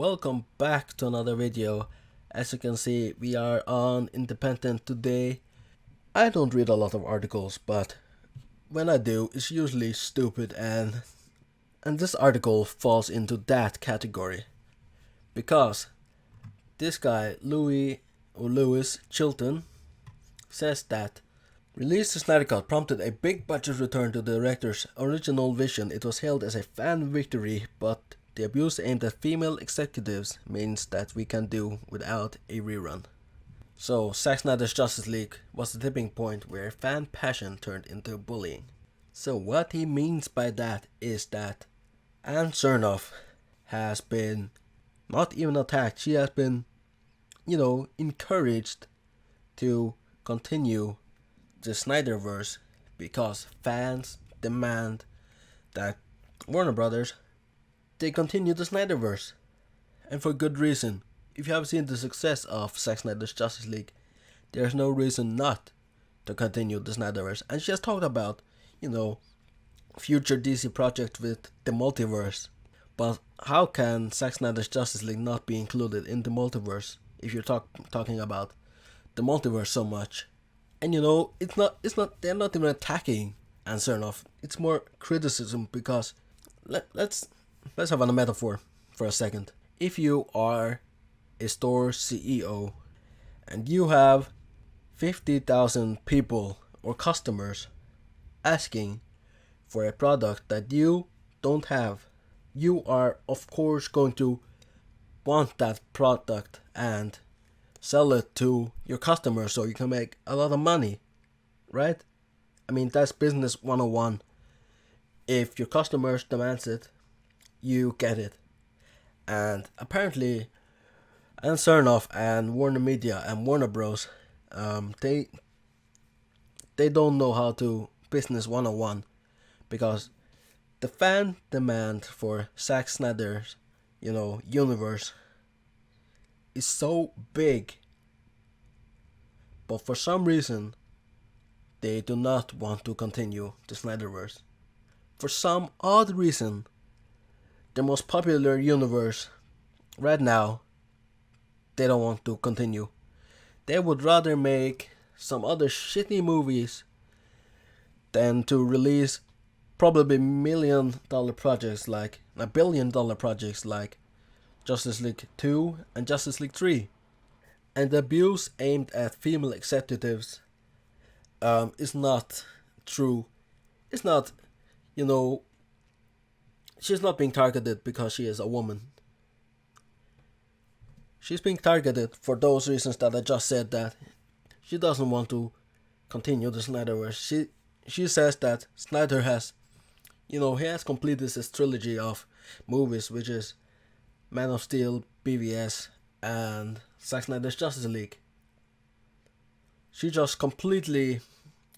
welcome back to another video. As you can see, we are on Independent today. I don't read a lot of articles, but when I do, it's usually stupid, and this article falls into that category. Because this guy, Louis Chilton, says that release the Snyder Cut prompted a big budget return to the director's original vision. It was hailed as a fan victory, but the abuse aimed at female executives means that we can do without a rerun. So, Zack Snyder's Justice League was the tipping point where fan passion turned into bullying. So what he means by that is that Ann Sarnoff has been not even attacked, she has been, encouraged to continue the Snyderverse because fans demand that Warner Brothers they continue the Snyderverse, and for good reason. If you have seen the success of Zack Snyder's Justice League, there's no reason not to continue the Snyderverse. And she has talked about, future DC projects with the multiverse. But how can Zack Snyder's Justice League not be included in the multiverse if you're talking about the multiverse so much? And they're not even attacking Ann Sarnoff. It's more criticism because let's have a metaphor for a second. If you are a store CEO and you have 50,000 people or customers asking for a product that you don't have, you are of course going to want that product and sell it to your customers so you can make a lot of money, right? I mean, that's business 101. If your customers demands it, you get it. And apparently Ann Sarnoff and Warner Media and Warner Bros, they don't know how to business 101 because the fan demand for Zack Snyder's universe is so big, but for some reason they do not want to continue the Snyderverse. For some odd reason, the most popular universe right now, they don't want to continue. They would rather make some other shitty movies than to release probably $1 billion projects like $1 billion projects like Justice League 2 and Justice League 3. And the abuse aimed at female executives is not true. It's not, she's not being targeted because she is a woman. She's being targeted for those reasons that I just said, that she doesn't want to continue the Snyderverse. She says that Snyder has, he has completed his trilogy of movies, which is Man of Steel, BVS, and Zack Snyder's Justice League. She just completely,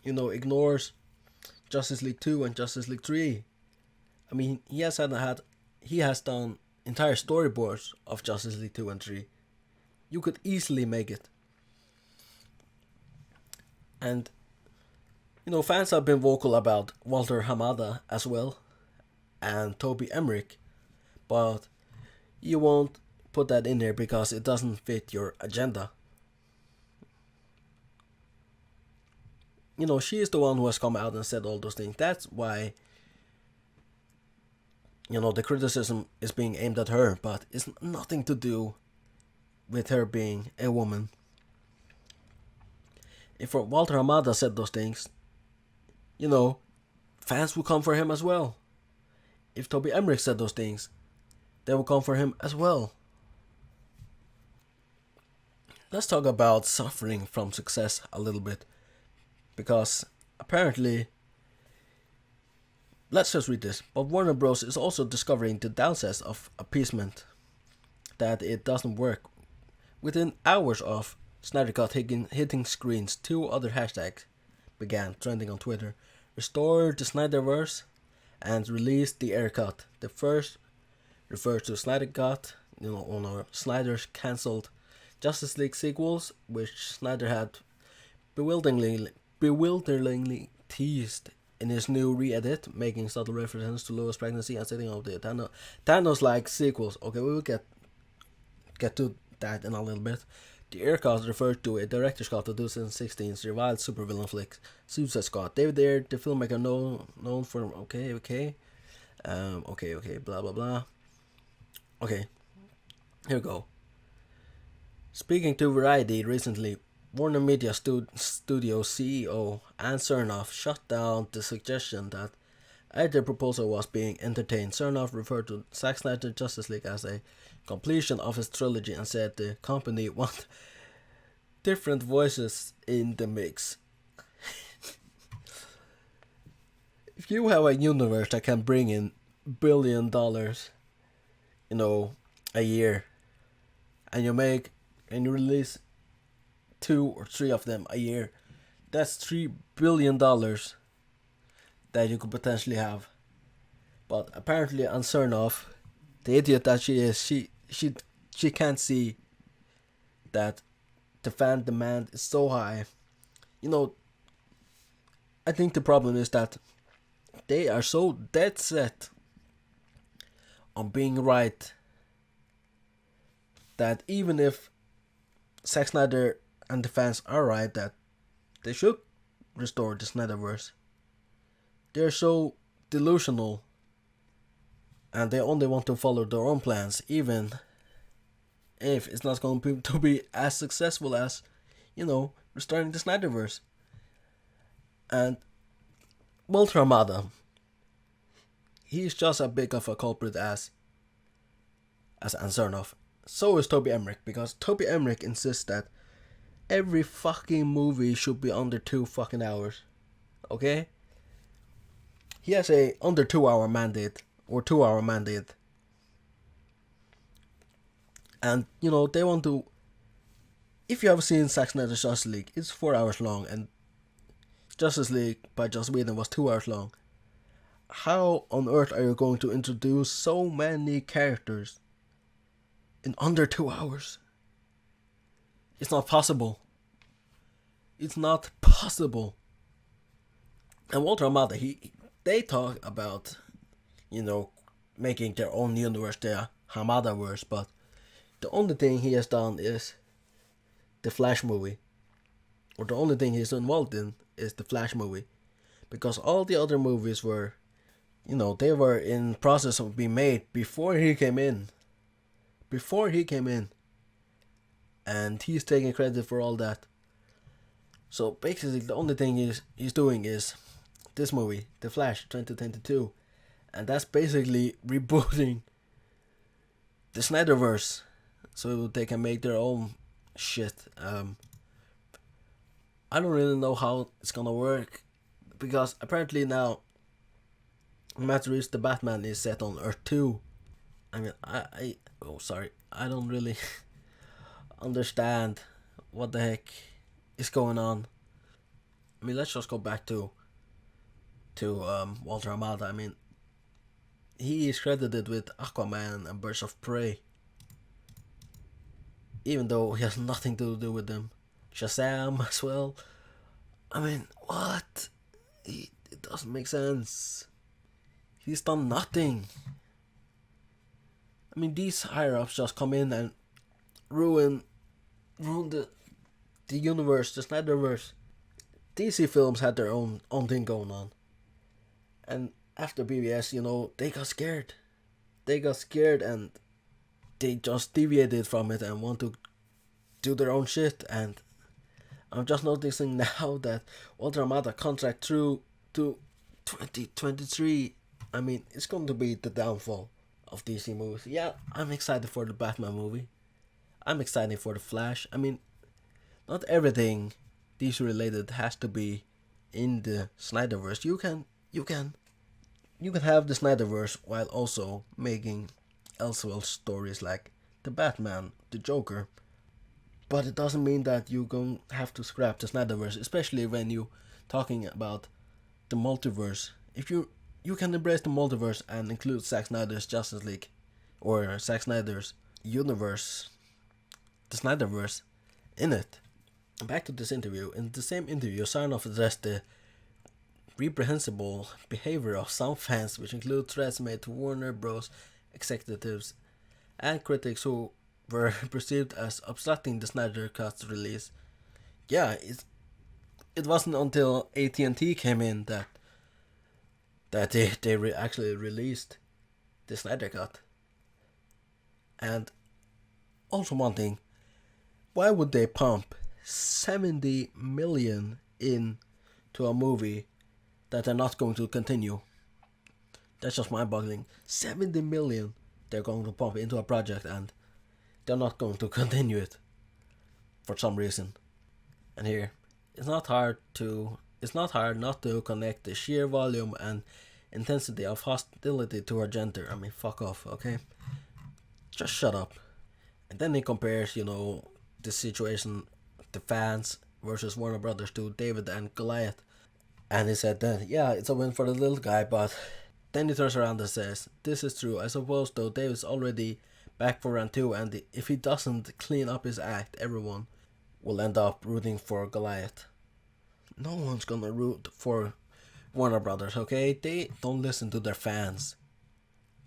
ignores Justice League 2 and Justice League 3. I mean, he has done entire storyboards of Justice League 2 and 3. You could easily make it. And, fans have been vocal about Walter Hamada as well, and Toby Emmerich, but you won't put that in there because it doesn't fit your agenda. She is the one who has come out and said all those things. That's why the criticism is being aimed at her, but it's nothing to do with her being a woman. If Walter Hamada said those things, fans will come for him as well. If Toby Emmerich said those things, they will come for him as well. Let's talk about suffering from success a little bit, because apparently, let's just read this. But Warner Bros. Is also discovering the downsides of appeasement, that it doesn't work. Within hours of Snyder Cut hitting screens, 2 other hashtags began trending on Twitter. Restore the Snyderverse and release the Air Cut. The first refers to Snyder Cut, on our Snyder's cancelled Justice League sequels, which Snyder had bewilderingly teased in his new re-edit, making subtle references to Lois' pregnancy and setting up the Thanos-like sequels. Okay, we will get get to that in a little bit. The aircast referred to a director's cut of 2016's reviled supervillain flick, Suicide Squad. David Ayer, the filmmaker known for okay, blah blah blah. Okay, here we go. Speaking to Variety recently, Warner Media Studio CEO Ann Sarnoff shut down the suggestion that either proposal was being entertained. Sarnoff referred to Zack Snyder's Justice League as a completion of his trilogy and said the company wanted different voices in the mix. If you have a universe that can bring in $1 billion, a year, and you release 2 or 3 of them a year, that's $3 billion that you could potentially have. But apparently on Sarnoff, the idiot that she is, she can't see that the fan demand is so high. I think the problem is that they are so dead set on being right that even if Zack Snyder and the fans are right that they should restore the Snyderverse, they're so delusional and they only want to follow their own plans, even if it's not going to be as successful as, restoring the Snyderverse. And Walter Hamada, he's just as big of a culprit as Sarnoff. So is Toby Emmerich, because Toby Emmerich insists that every fucking movie should be under 2 fucking hours. Okay? He has a under 2 hour mandate, or 2 hour mandate. And, they want to... If you have seen Zack Snyder's Justice League, it's 4 hours long, and Justice League by Joss Whedon was 2 hours long. How on earth are you going to introduce so many characters in under 2 hours? It's not possible. It's not possible. And Walter Hamada, they talk about, making their own universe, the Hamada-verse, but the only thing he has done is the Flash movie. Or the only thing he's involved in is the Flash movie. Because all the other movies were, they were in process of being made before he came in. And he's taking credit for all that. So basically the only thing he's doing is this movie, The Flash 2022. And that's basically rebooting the Snyderverse so they can make their own shit. I don't really know how it's gonna work, because apparently now Matt Reeves' The Batman is set on Earth 2. I mean, I don't really understand what the heck is going on. I mean, let's just go back to Walter Hamada. I mean, he is credited with Aquaman and Birds of Prey, even though he has nothing to do with them. Shazam as well. I mean, what? It doesn't make sense. He's done nothing. I mean, these higher-ups just come in and ruin the universe, the Snyderverse. DC Films had their own thing going on. And after BVS, they got scared. And they just deviated from it and want to do their own shit. And I'm just noticing now that Walter Hamada contract through to 2023. I mean, it's going to be the downfall of DC movies. Yeah, I'm excited for the Batman movie. I'm excited for the Flash. I mean, not everything DC related has to be in the Snyderverse. You can have the Snyderverse while also making Elseworld stories like the Batman, the Joker. But it doesn't mean that you're going to have to scrap the Snyderverse, especially when you talking about the multiverse. If you can embrace the multiverse and include Zack Snyder's Justice League or Zack Snyder's universe, the Snyderverse, in it. Back to this interview. In the same interview, Sarnoff addressed the reprehensible behavior of some fans, which include threats made to Warner Bros. Executives and critics who were perceived as obstructing the Snyder Cut's release. Yeah, it wasn't until at&t came in that they actually released the Snyder Cut. And also one thing, why would they pump 70 million into a movie that they're not going to continue? That's just mind-boggling. 70 million they're going to pump into a project and they're not going to continue it for some reason. And here, it's not hard not to connect the sheer volume and intensity of hostility to our gender. I mean, fuck off, okay? Just shut up. And then he compares, the situation, the fans versus Warner Brothers to David and Goliath. And he said that, yeah, it's a win for the little guy, but then he turns around and says, this is true. I suppose, though, David's already back for round 2, and if he doesn't clean up his act, everyone will end up rooting for Goliath. No one's gonna root for Warner Brothers, okay? They don't listen to their fans.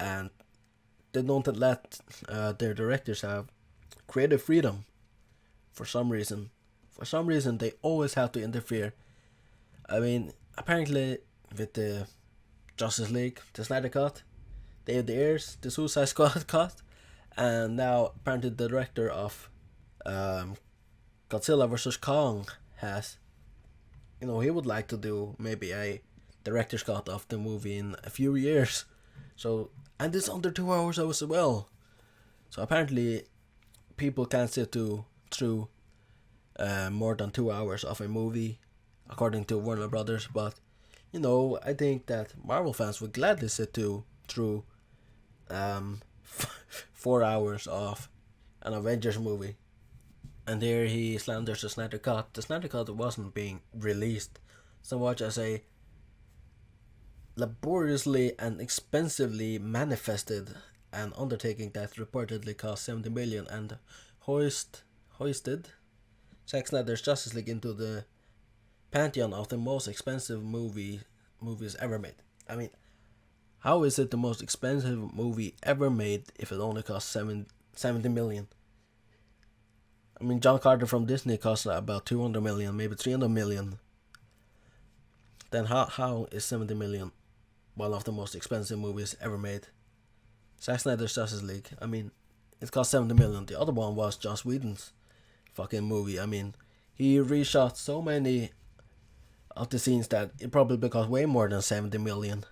And they don't let their directors have creative freedom. For some reason, they always have to interfere. I mean, apparently with the Justice League, the Snyder Cut, they have the Heirs, the Suicide Squad cut, and now apparently the director of Godzilla vs. Kong has, he would like to do maybe a director's cut of the movie in a few years. So, and it's under 2 hours as well. So apparently people can't sit through more than 2 hours of a movie, according to Warner Brothers. But I think that Marvel fans would gladly sit through 4 hours of an Avengers movie. And here he slanders the Snyder Cut. The Snyder Cut wasn't being released so much as a laboriously and expensively manifested an undertaking that reportedly cost 70 million and hoisted Zack Snyder's Justice League into the pantheon of the most expensive movies ever made. I mean, how is it the most expensive movie ever made if it only cost 70 million? I mean, John Carter from Disney cost about 200 million, maybe 300 million. Then how is 70 million one of the most expensive movies ever made? Zack Snyder's Justice League, I mean, it cost 70 million. The other one was Joss Whedon's fucking movie. I mean, he reshot so many of the scenes that it probably cost way more than 70 million.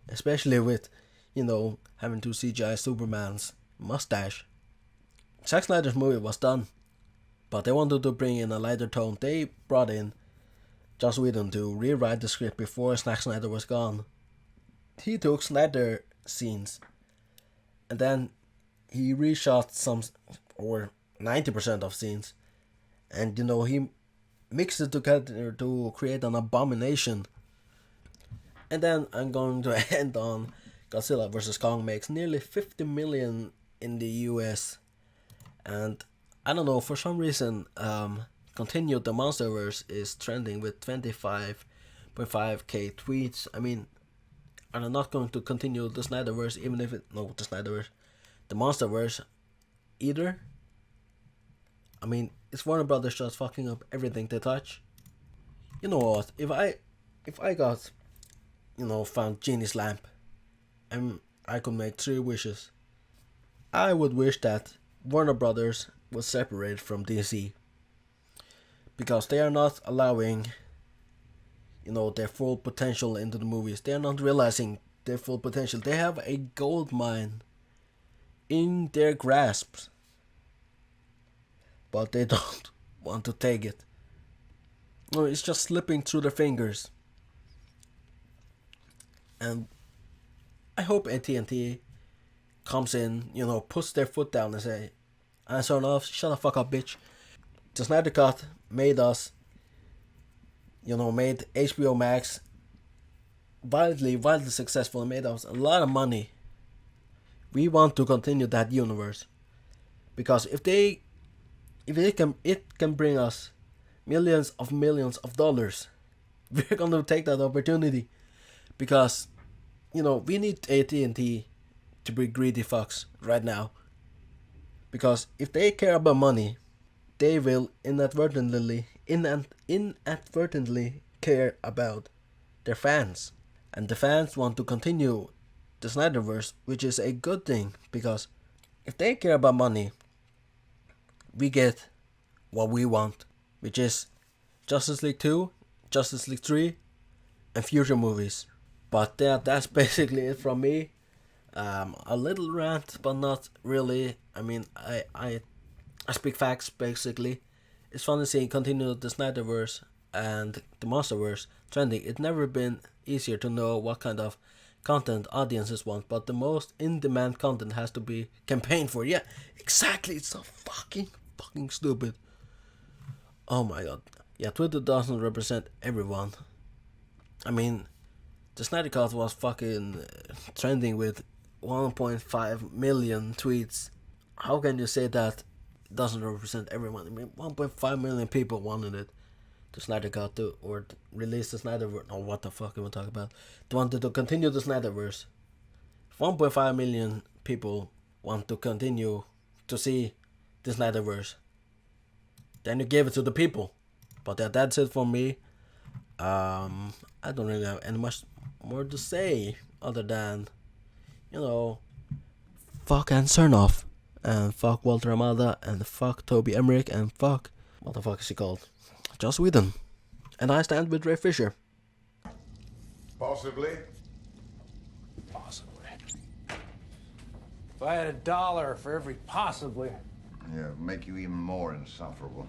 Especially with, having to CGI Superman's mustache. Zack Snyder's movie was done, but they wanted to bring in a lighter tone. They brought in Joss Whedon to rewrite the script before Zack Snyder was gone. He took Snyder scenes and then he reshot some, or 90% of scenes, and he mixed it together to create an abomination. And then I'm going to end on Godzilla vs. Kong makes nearly 50 million in the US. And I don't know, for some reason, Continued the Monsterverse is trending with 25.5k tweets. I mean, are they not going to continue the Snyderverse, even if the Monsterverse either? I mean, is Warner Brothers just fucking up everything they touch? You know what? If I got, found Genie's lamp, and I could make 3 wishes, I would wish that Warner Brothers was separated from DC, because they are not allowing, their full potential into the movies. They are not realizing their full potential. They have a gold mine in their grasp, but they don't want to take it. No, it's just slipping through their fingers. And I hope at&t comes in, puts their foot down and say, Sarnoff, shut the fuck up, bitch. The Snyder Cut made us, made HBO Max wildly successful and made us a lot of money. We want to continue that universe, because if it can bring us millions of dollars, we're gonna take that opportunity, because we need at&t to be greedy fucks right now. Because if they care about money, they will inadvertently care about their fans. And the fans want to continue the Snyderverse, which is a good thing, because if they care about money, we get what we want, which is Justice League 2, Justice League 3, and future movies. But that's basically it from me. A little rant, but not really. I mean, I speak facts basically. It's fun to see continue the Snyderverse and the Monsterverse trending. It's never been easier to know what kind of content audiences want, but the most in-demand content has to be campaigned for. Yeah, exactly. It's so fucking stupid. Oh my god. Yeah, Twitter doesn't represent everyone. I mean, the Snyder Cut was fucking trending with 1.5 million tweets. How can you say that doesn't represent everyone? I mean, 1.5 million people wanted it. The Snyder Cut to, or release the Snyderverse. Oh, what the fuck am I talking about? They wanted to continue the Snyderverse. 1.5 million people want to continue to see the Snyderverse. Then you gave it to the people. But that's it for me. I don't really have any much more to say other than, fuck and Sarnoff, and fuck Walter Hamada, and fuck Toby Emmerich, and fuck, what the fuck is he called? Joss Whedon. And I stand with Ray Fisher. Possibly. Possibly. If I had $1 for every possibly. Yeah, make you even more insufferable.